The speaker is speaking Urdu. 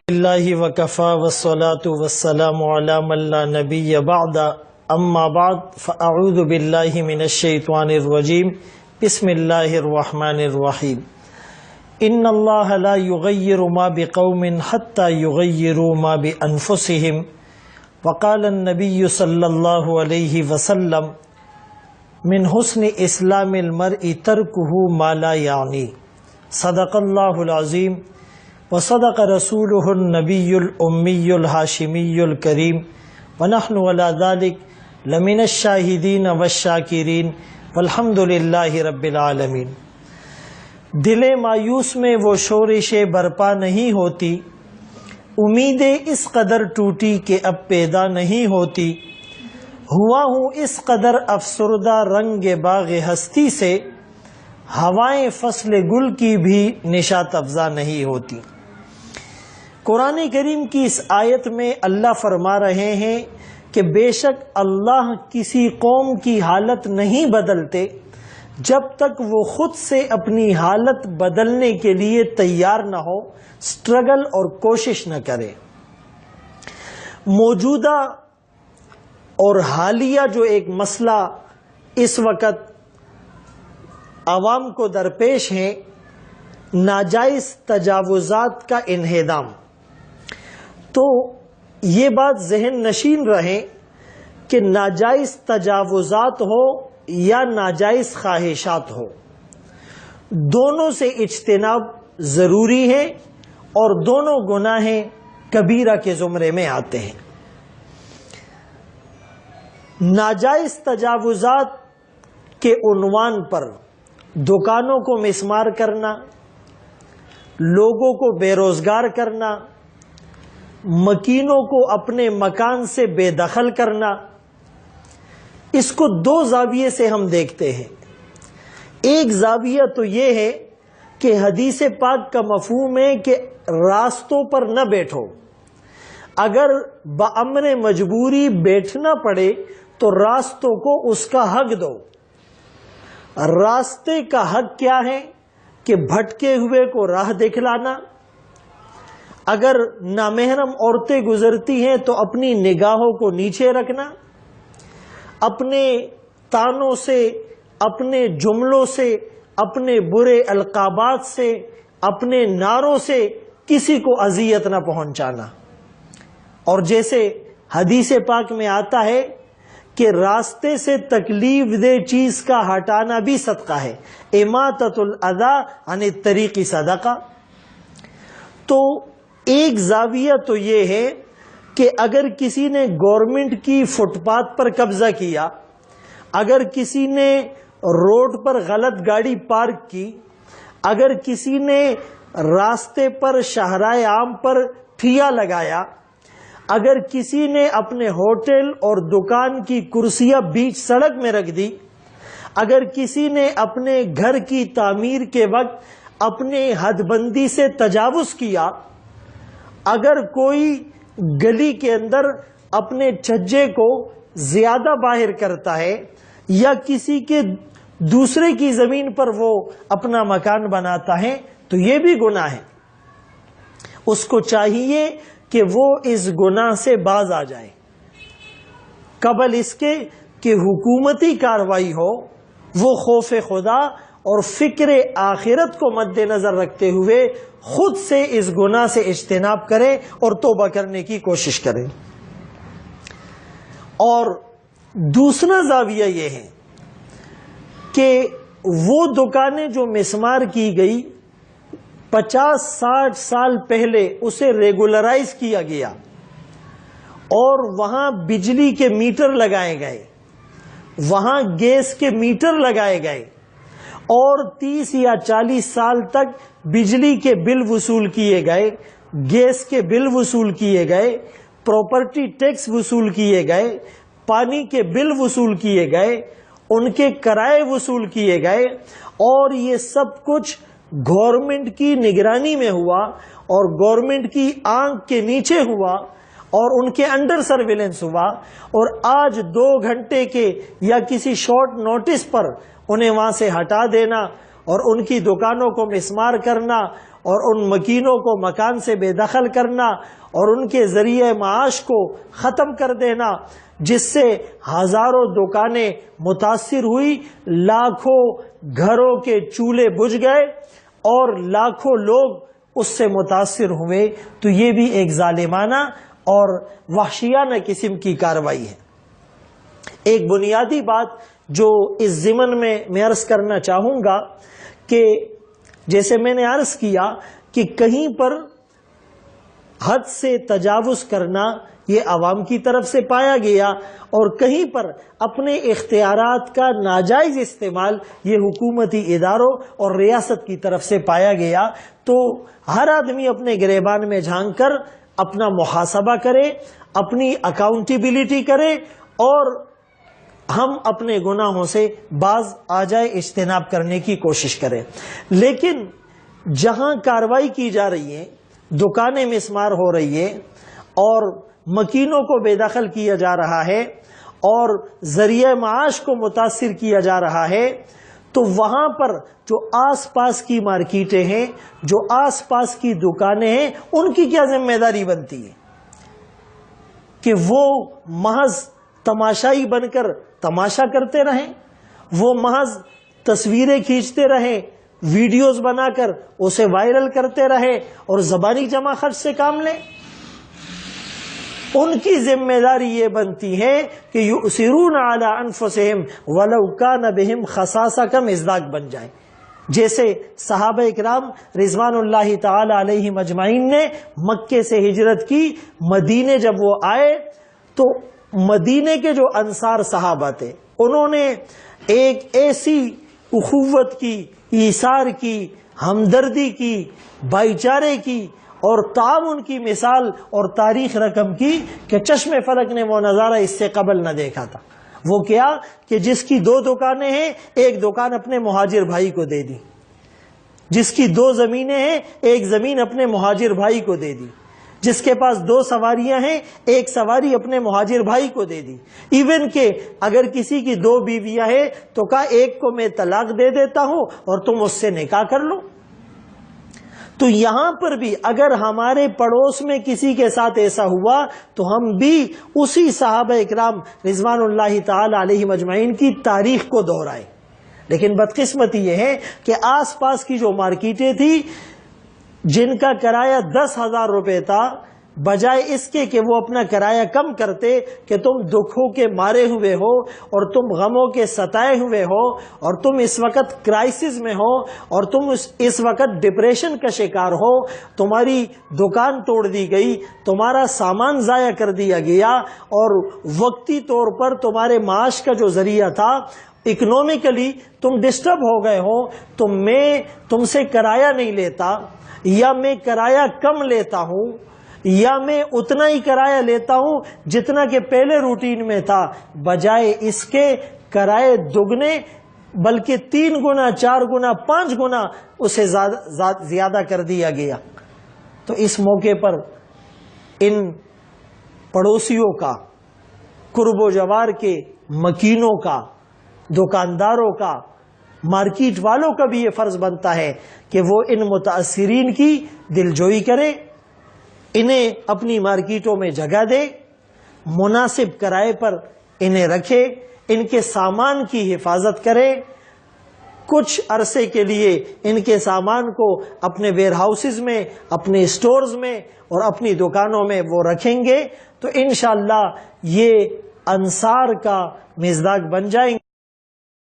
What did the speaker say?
اللہ وکفا والصلاة والسلام علی من لا نبی بعد اما بعد فاعوذ باللہ من الشیطان الرجیم بسم اللہ الرحمن الرحیم ان اللہ لا یغیر ما بقوم حتی یغیروا ما بانفسهم وقال النبی صلی اللہ علیہ وسلم من حسن اسلام المرء ترکہ ما لا یعنی صدق اللہ العظیم وصدق رسولہ النبی الامی الہاشمی الکریم ونحن علی ذلک لمن الشاہدین والشاکرین والحمد للہ رب العالمین۔ دل مایوس میں وہ شورش برپا نہیں ہوتی، امیدیں اس قدر ٹوٹی کہ اب پیدا نہیں ہوتی، ہوا ہوں اس قدر افسردہ رنگ باغ ہستی سے، ہوائیں فصل گل کی بھی نشاط افزا نہیں ہوتی۔ قرآن کریم کی اس آیت میں اللہ فرما رہے ہیں کہ بے شک اللہ کسی قوم کی حالت نہیں بدلتے جب تک وہ خود سے اپنی حالت بدلنے کے لیے تیار نہ ہو، سٹرگل اور کوشش نہ کرے۔ موجودہ اور حالیہ جو ایک مسئلہ اس وقت عوام کو درپیش ہے، ناجائز تجاوزات کا انہدام، تو یہ بات ذہن نشین رہے کہ ناجائز تجاوزات ہو یا ناجائز خواہشات ہو، دونوں سے اجتناب ضروری ہے اور دونوں گناہ کبیرہ کے زمرے میں آتے ہیں۔ ناجائز تجاوزات کے عنوان پر دکانوں کو مسمار کرنا، لوگوں کو بے روزگار کرنا، مکینوں کو اپنے مکان سے بے دخل کرنا، اس کو دو زاویے سے ہم دیکھتے ہیں۔ ایک زاویہ تو یہ ہے کہ حدیث پاک کا مفہوم ہے کہ راستوں پر نہ بیٹھو، اگر بامر مجبوری بیٹھنا پڑے تو راستوں کو اس کا حق دو۔ راستے کا حق کیا ہے کہ بھٹکے ہوئے کو راہ دکھلانا، اگر نامحرم عورتیں گزرتی ہیں تو اپنی نگاہوں کو نیچے رکھنا، اپنے تانوں سے، اپنے جملوں سے، اپنے برے القابات سے، اپنے نعروں سے کسی کو اذیت نہ پہنچانا۔ اور جیسے حدیث پاک میں آتا ہے کہ راستے سے تکلیف دہ چیز کا ہٹانا بھی صدقہ ہے، اماطۃ الاذی عن الطریق صدقہ۔ تو ایک زاویہ تو یہ ہے کہ اگر کسی نے گورنمنٹ کی فٹ پاتھ پر قبضہ کیا، اگر کسی نے روڈ پر غلط گاڑی پارک کی، اگر کسی نے راستے پر شاہراہ عام پر ٹھیا لگایا، اگر کسی نے اپنے ہوٹل اور دکان کی کرسیاں بیچ سڑک میں رکھ دی، اگر کسی نے اپنے گھر کی تعمیر کے وقت اپنے حد بندی سے تجاوز کیا، اگر کوئی گلی کے اندر اپنے چھجے کو زیادہ باہر کرتا ہے یا کسی کے دوسرے کی زمین پر وہ اپنا مکان بناتا ہے تو یہ بھی گناہ ہے۔ اس کو چاہیے کہ وہ اس گناہ سے باز آ جائے قبل اس کے کہ حکومتی کارروائی ہو۔ وہ خوف خدا اور فکر آخرت کو مد نظر رکھتے ہوئے خود سے اس گناہ سے اجتناب کرے اور توبہ کرنے کی کوشش کرے۔ اور دوسرا زاویہ یہ ہے کہ وہ دکانیں جو مسمار کی گئی 50-60 سال پہلے اسے ریگولرائز کیا گیا اور وہاں بجلی کے میٹر لگائے گئے، وہاں گیس کے میٹر لگائے گئے اور 30 یا 40 سال تک بجلی کے بل وصول کیے گئے، گیس کے بل وصول کیے گئے، پراپرٹی ٹیکس وصول کیے گئے، پانی کے بل وصول کیے گئے، ان کے کرائے وصول کیے گئے، اور یہ سب کچھ گورنمنٹ کی نگرانی میں ہوا اور گورنمنٹ کی آنکھ کے نیچے ہوا اور ان کے انڈر سرویلنس ہوا، اور آج 2 گھنٹے کے یا کسی شارٹ نوٹس پر انہیں وہاں سے ہٹا دینا اور ان کی دکانوں کو مسمار کرنا اور ان مکینوں کو مکان سے بے دخل کرنا اور ان کے ذریعے معاش کو ختم کر دینا، جس سے ہزاروں دکانیں متاثر ہوئی، لاکھوں گھروں کے چولہے بجھ گئے اور لاکھوں لوگ اس سے متاثر ہوئے، تو یہ بھی ایک ظالمانہ اور وحشیانہ قسم کی کارروائی ہے۔ ایک بنیادی بات جو اس ضمن میں عرض کرنا چاہوں گا کہ جیسے میں نے عرض کیا کہ کہیں پر حد سے تجاوز کرنا یہ عوام کی طرف سے پایا گیا، اور کہیں پر اپنے اختیارات کا ناجائز استعمال یہ حکومتی اداروں اور ریاست کی طرف سے پایا گیا، تو ہر آدمی اپنے گریبان میں جھانک کر اپنا محاسبہ کرے، اپنی اکاؤنٹیبلٹی کرے، اور ہم اپنے گناہوں سے باز آ جائے، اجتناب کرنے کی کوشش کریں۔ لیکن جہاں کارروائی کی جا رہی ہے، دکانیں مسمار ہو رہی ہے اور مکینوں کو بے دخل کیا جا رہا ہے اور ذریعہ معاش کو متاثر کیا جا رہا ہے، تو وہاں پر جو آس پاس کی مارکیٹیں ہیں، جو آس پاس کی دکانیں ہیں، ان کی کیا ذمہ داری بنتی ہے کہ وہ محض تماشائی بن کر تماشا کرتے رہیں، وہ محض تصویریں کھینچتے رہیں، ویڈیوز بنا کر اسے وائرل کرتے رہیں اور زبانی جمع خرچ سے کام لیں؟ ان کی ذمہ داری یہ بنتی ہے کہ یؤثرون علی انفسہم ولو کان بہم خصاصہ کا مصداق بن جائیں، جیسے صحابہ اکرام رضوان اللہ تعالی علیہم اجمعین نے مکے سے ہجرت کی، مدینے جب وہ آئے تو مدینے کے جو انصار صحابہ تھے، انہوں نے ایک ایسی اخوت کی، ایثار کی، ہمدردی کی، بھائی چارے کی اور تعاون کی مثال اور تاریخ رقم کی کہ چشم فلک نے وہ نظارہ اس سے قبل نہ دیکھا تھا۔ وہ کیا کہ جس کی 2 دکانیں ہیں، ایک دکان اپنے مہاجر بھائی کو دے دی، جس کی 2 زمینیں ہیں، ایک زمین اپنے مہاجر بھائی کو دے دی، جس کے پاس 2 سواریاں ہیں، ایک سواری اپنے مہاجر بھائی کو دے دی، ایون کہ اگر کسی کی 2 بیویاں ہیں تو کہا ایک کو میں طلاق دے دیتا ہوں اور تم اس سے نکاح کر لو۔ تو یہاں پر بھی اگر ہمارے پڑوس میں کسی کے ساتھ ایسا ہوا تو ہم بھی اسی صحابہ اکرام رضوان اللہ تعالی علیہم اجمعین کی تاریخ کو دہرائیں۔ لیکن بدقسمتی یہ ہے کہ آس پاس کی جو مارکیٹیں تھی، جن کا کرایہ 10,000 روپے تھا، بجائے اس کے کہ وہ اپنا کرایہ کم کرتے کہ تم دکھوں کے مارے ہوئے ہو اور تم غموں کے ستائے ہوئے ہو اور تم اس وقت کرائسس میں ہو اور تم اس وقت ڈپریشن کا شکار ہو، تمہاری دکان توڑ دی گئی، تمہارا سامان ضائع کر دیا گیا اور وقتی طور پر تمہارے معاش کا جو ذریعہ تھا، اکنومیکلی تم ڈسٹرب ہو گئے ہو، تو میں تم سے کرایہ نہیں لیتا، یا میں کرایہ کم لیتا ہوں، یا میں اتنا ہی کرایہ لیتا ہوں جتنا کہ پہلے روٹین میں تھا، بجائے اس کے کرائے دگنے بلکہ 3 گنا 4 گنا 5 گنا اسے زیادہ کر دیا گیا۔ تو اس موقع پر ان پڑوسیوں کا، قرب و جوار کے مکینوں کا، دکانداروں کا، مارکیٹ والوں کا بھی یہ فرض بنتا ہے کہ وہ ان متاثرین کی دلجوئی کرے، انہیں اپنی مارکیٹوں میں جگہ دے، مناسب کرائے پر انہیں رکھے، ان کے سامان کی حفاظت کرے، کچھ عرصے کے لیے ان کے سامان کو اپنے ویئر ہاؤسز میں، اپنے اسٹورز میں اور اپنی دکانوں میں وہ رکھیں گے تو انشاءاللہ یہ انصار کا مصداق بن جائیں گے۔